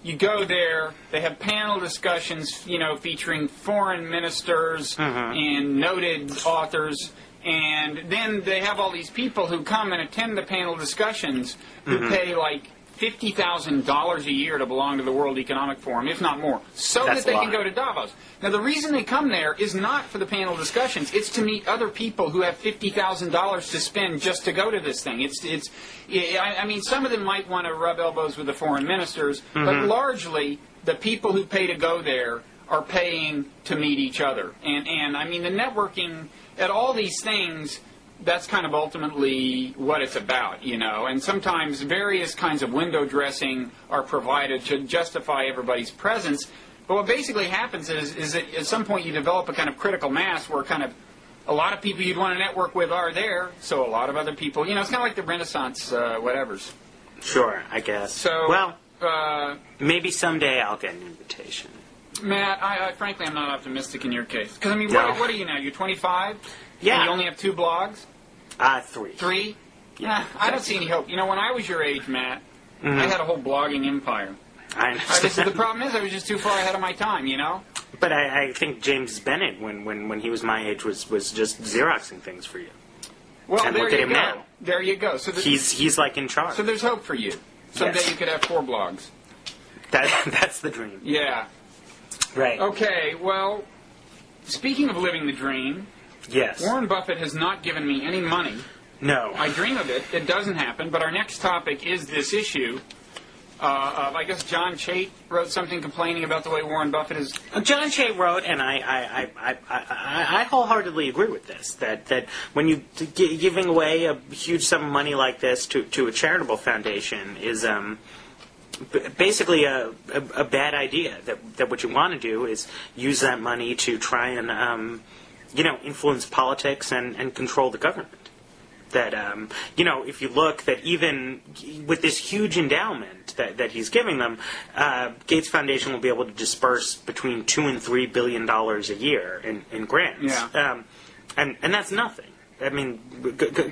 S1: you go there. They have panel discussions, featuring foreign ministers and noted authors, and then they have all these people who come and attend the panel discussions who pay like $50,000 a year to belong to the World Economic Forum, if not more, so that they can go to Davos. Now, the reason they come there is not for the panel discussions. It's to meet other people who have $50,000 to spend just to go to this thing. I mean, some of them might want to rub elbows with the foreign ministers, but largely the people who pay to go there are paying to meet each other. And I mean, the networking at all these things, that's kind of ultimately what it's about, And sometimes various kinds of window dressing are provided to justify everybody's presence. But what basically happens is that at some point you develop a kind of critical mass where kind of a lot of people you'd want to network with are there, so a lot of other people, it's kind of like the Renaissance whatevers.
S2: Sure, I guess.
S1: So,
S2: well, maybe someday I'll get an invitation.
S1: Matt, frankly, I'm not optimistic in your case. Because, I mean, what are you now? You're 25?
S2: Yeah.
S1: And you only have 2 blogs?
S2: 3.
S1: 3? Yeah, I don't see any hope. When I was your age, Matt, I had a whole blogging empire.
S2: I understand.
S1: The problem is I was just too far ahead of my time,
S2: But I think James Bennett, when he was my age, was just Xeroxing things for you.
S1: Well,
S2: and
S1: there
S2: look at
S1: you
S2: him
S1: go.
S2: now.
S1: There you go. So
S2: he's like in charge.
S1: So there's hope for you. Someday you could have 4 blogs.
S2: That's the dream.
S1: Yeah.
S2: Right.
S1: Okay, well, speaking of living the dream,
S2: yes.
S1: Warren Buffett has not given me any money.
S2: No.
S1: I dream of it. It doesn't happen. But our next topic is this issue of, I guess, John Chait wrote something complaining about the way Warren Buffett is...
S2: John Chait wrote, and I wholeheartedly agree with this, that when you giving away a huge sum of money like this to a charitable foundation is... basically a bad idea. That what you want to do is use that money to try and influence politics and control the government. That if you look, that even with this huge endowment that he's giving them, Gates Foundation will be able to disperse between $2 and $3 billion a year in grants.
S1: Yeah.
S2: And that's nothing. I mean,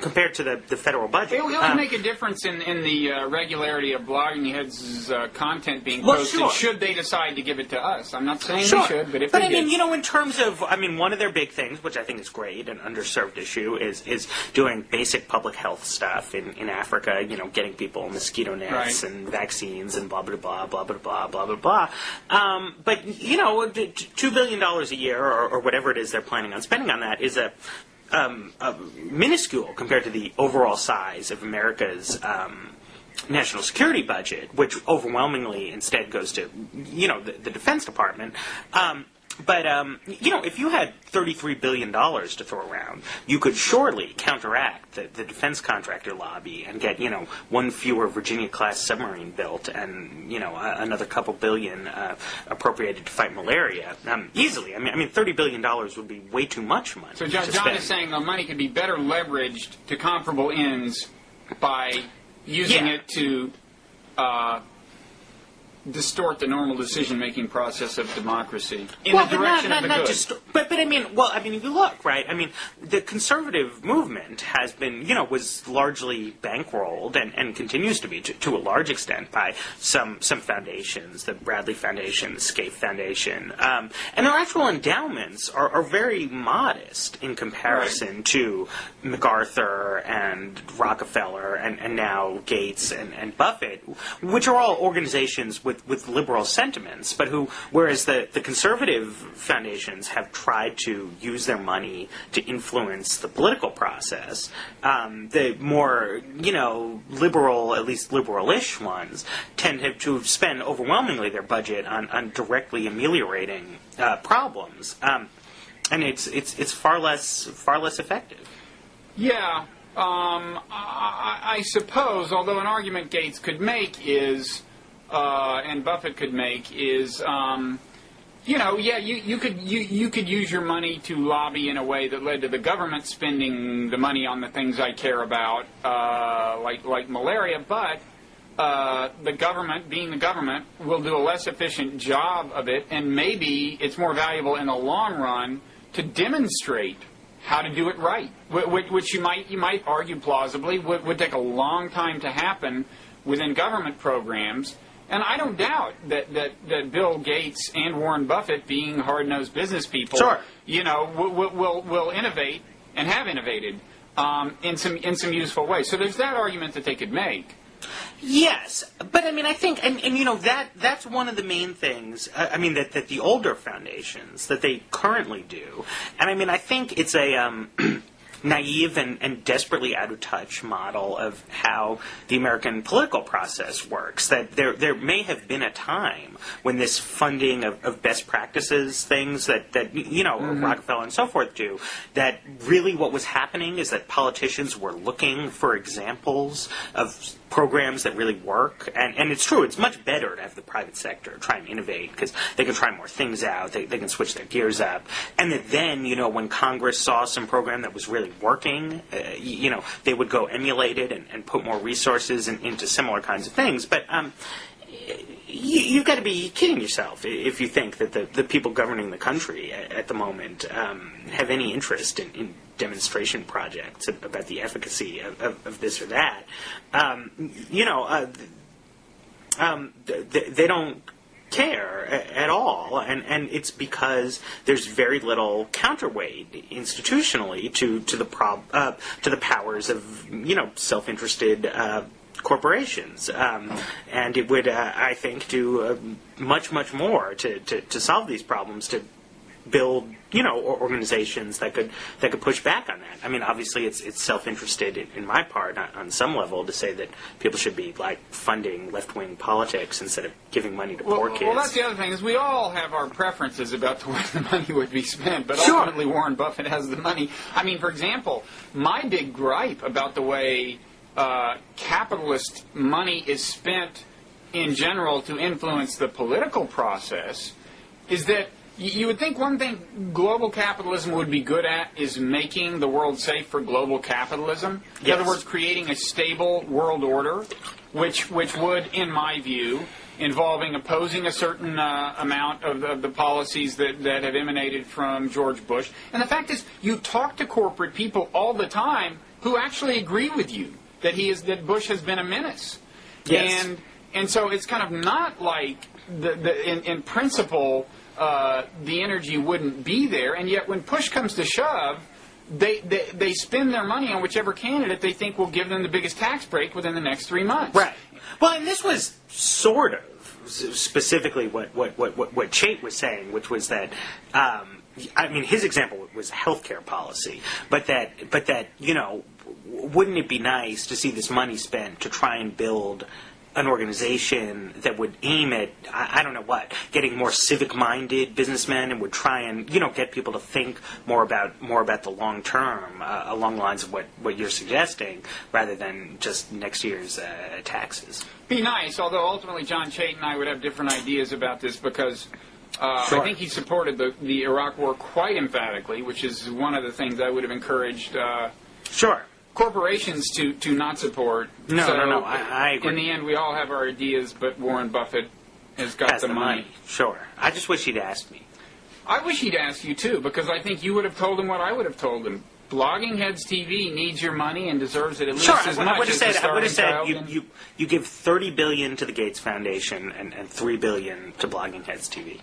S2: compared to the federal budget.
S1: It would make a difference in the regularity of Bloggingheads' content being posted, should they decide to give it to us. I'm not saying they should, but if they did.
S2: In terms of, one of their big things, which I think is great, an underserved issue, is doing basic public health stuff in Africa, getting people mosquito nets and vaccines and blah, blah, blah, blah, blah, blah, blah, blah, blah. But, $2 billion a year or whatever it is they're planning on spending on that is a minuscule compared to the overall size of America's national security budget, which overwhelmingly instead goes to, the Defense Department. But if you had $33 billion to throw around, you could surely counteract the defense contractor lobby and get, one fewer Virginia-class submarine built and, another couple billion appropriated to fight malaria easily. I mean, $30 billion would be way too much money.
S1: So John is saying the money could be better leveraged to comparable ends by using it to... distort the normal decision-making process of democracy in the direction of the good.
S2: But if you look, right, the conservative movement has been, was largely bankrolled and continues to be to a large extent by some foundations, the Bradley Foundation, the Scaife Foundation, and their actual endowments are very modest in comparison to MacArthur and Rockefeller and now Gates and Buffett, which are all organizations with liberal sentiments, but whereas the conservative foundations have tried to use their money to influence the political process, the more, liberal, at least liberal-ish ones, tend to spend overwhelmingly their budget on directly ameliorating problems. And it's far less effective.
S1: Yeah. I suppose, although an argument Gates could make is, and Buffett could make is, you could use your money to lobby in a way that led to the government spending the money on the things I care about, like malaria, but the government, being the government, will do a less efficient job of it, and maybe it's more valuable in the long run to demonstrate how to do it right, which you might argue plausibly would take a long time to happen within government programs. And I don't doubt that Bill Gates and Warren Buffett, being hard-nosed business people,
S2: sure,
S1: will innovate and have innovated in some useful ways. So there's that argument that they could make.
S2: Yes, but I mean, I think, and that's one of the main things. That the older foundations that they currently do, and I mean, I think it's a naive and desperately out of touch model of how the American political process works. That there may have been a time when this funding of best practices, things that Rockefeller and so forth do, that really what was happening is that politicians were looking for examples of programs that really work, and it's true, it's much better to have the private sector try and innovate because they can try more things out, they can switch their gears up, and that then, when Congress saw some program that was really working, they would go emulate it and put more resources into similar kinds of things. But you've got to be kidding yourself if you think that the people governing the country at the moment have any interest in demonstration projects about the efficacy of this or that. They don't care at all, and it's because there's very little counterweight institutionally to the powers of self-interested corporations, and it would I think do much more to solve these problems, to build organizations that could push back on that. I mean, obviously it's self-interested in my part on some level to say that people should be funding left-wing politics instead of giving money to poor kids.
S1: Well, that's the other thing, is we all have our preferences about the way the money would be spent, but
S2: sure,
S1: ultimately Warren Buffett has the money. I mean, for example, my big gripe about the way capitalist money is spent in general to influence the political process is that you would think one thing global capitalism would be good at is making the world safe for global capitalism. In other words, creating a stable world order, which would, in my view, involving opposing a certain amount of the policies that have emanated from George Bush. And the fact is, you talk to corporate people all the time who actually agree with you that Bush has been a menace.
S2: Yes.
S1: And so it's kind of not like in principle the energy wouldn't be there, and yet when push comes to shove, they spend their money on whichever candidate they think will give them the biggest tax break within the next 3 months.
S2: Right. Well, and this was sort of specifically what Chait was saying, which was that his example was healthcare policy, but that wouldn't it be nice to see this money spent to try and build an organization that would aim at, I don't know what, getting more civic-minded businessmen and would try and, get people to think more about the long term, along the lines of what you're suggesting, rather than just next year's taxes.
S1: Be nice, although ultimately John Chait and I would have different ideas about this because
S2: sure,
S1: I think he supported the Iraq War quite emphatically, which is one of the things I would have encouraged
S2: sure,
S1: corporations to not support.
S2: No, I agree.
S1: In the end, we all have our ideas, but Warren Buffett has got the money.
S2: Sure. I just wish he'd asked me.
S1: I wish he'd asked you, too, because I think you would have told him what I would have told him. Bloggingheads TV needs your money and deserves it at least as much as the starting child.
S2: You give $30 billion to the Gates Foundation and $3 billion to Bloggingheads TV.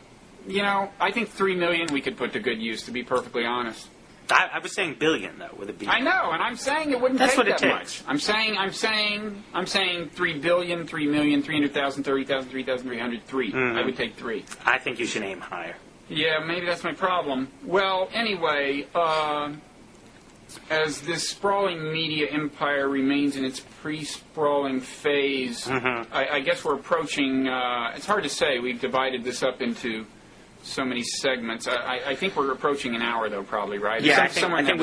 S1: I think $3 million we could put to good use, to be perfectly honest.
S2: I was saying billion, though, with a B.
S1: I know, and I'm saying it wouldn't
S2: That's
S1: take
S2: what
S1: that
S2: it
S1: much. I'm saying 3 billion, 3 million, 300,000, 30,000, 3,300, 3. I would take 3.
S2: I think you should aim higher.
S1: Yeah, maybe that's my problem. Well, anyway, as this sprawling media empire remains in its pre-sprawling phase, I guess we're approaching, it's hard to say, we've divided this up into so many segments. I think we're approaching an hour, though, probably, right?
S2: Yeah, I think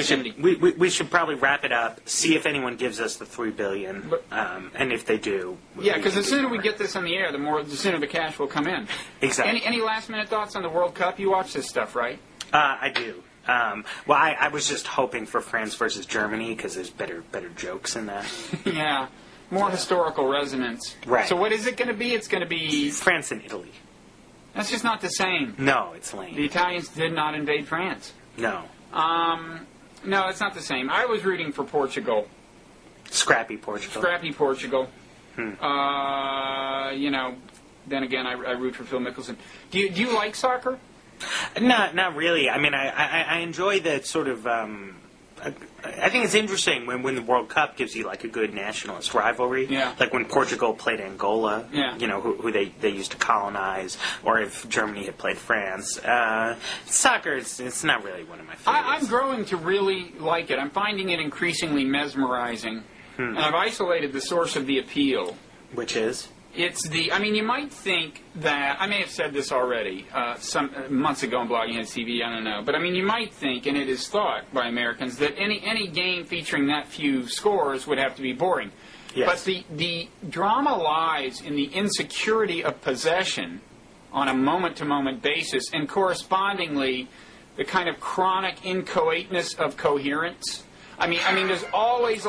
S2: we should probably wrap it up, see if anyone gives us the $3 billion, and if they do...
S1: Yeah, because the sooner we get this on the air, the sooner the cash will come in.
S2: Exactly.
S1: Any last-minute thoughts on the World Cup? You watch this stuff, right?
S2: I do. Well, I was just hoping for France versus Germany, because there's better jokes in that.
S1: Yeah, more historical resonance.
S2: Right.
S1: So what is it going to be? It's going to be...
S2: France and Italy.
S1: That's just not the same.
S2: No, it's lame.
S1: The Italians did not invade France.
S2: No.
S1: No, it's not the same. I was rooting for Portugal.
S2: Scrappy Portugal.
S1: Scrappy Portugal. Then again, I root for Phil Mickelson. Do you like soccer?
S2: Not really. I mean, I enjoy the sort of... I think it's interesting when the World Cup gives you like a good nationalist rivalry.
S1: Yeah.
S2: Like when Portugal played Angola,
S1: yeah.
S2: Who they used to colonize, or if Germany had played France. Soccer, it's not really one of my favorites.
S1: I'm growing to really like it. I'm finding it increasingly mesmerizing. And I've isolated the source of the appeal.
S2: Which is?
S1: It's you might think that, I may have said this already some months ago on Bloggingheads TV, I don't know, but you might think, and it is thought by Americans, that any game featuring that few scores would have to be boring.
S2: Yes.
S1: But the drama lies in the insecurity of possession on a moment-to-moment basis, and correspondingly, the kind of chronic inchoateness of coherence. There's always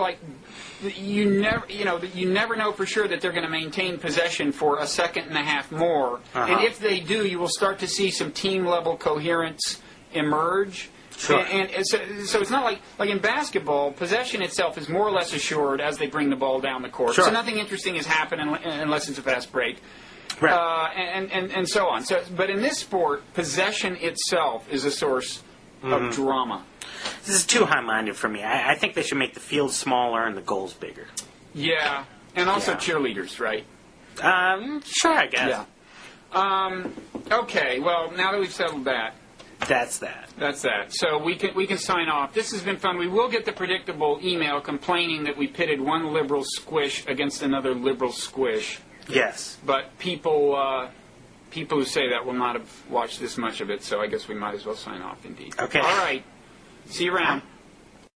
S1: you never know for sure that they're going to maintain possession for a second and a half more. And if they do, you will start to see some team-level coherence emerge.
S2: Sure.
S1: And so it's not like in basketball, possession itself is more or less assured as they bring the ball down the court.
S2: Sure.
S1: So nothing interesting has happened unless it's a fast break.
S2: Right.
S1: And so on. But in this sport, possession itself is a source of drama.
S2: This is too high-minded for me. I think they should make the field smaller and the goals bigger.
S1: Yeah, and also cheerleaders, right?
S2: Sure, I guess.
S1: Yeah. Okay. Well, now that we've settled that,
S2: that's that.
S1: That's that. So we can sign off. This has been fun. We will get the predictable email complaining that we pitted one liberal squish against another liberal squish.
S2: Yes.
S1: But people who say that will not have watched this much of it, so I guess we might as well sign off indeed.
S2: Okay.
S1: All right. See you around.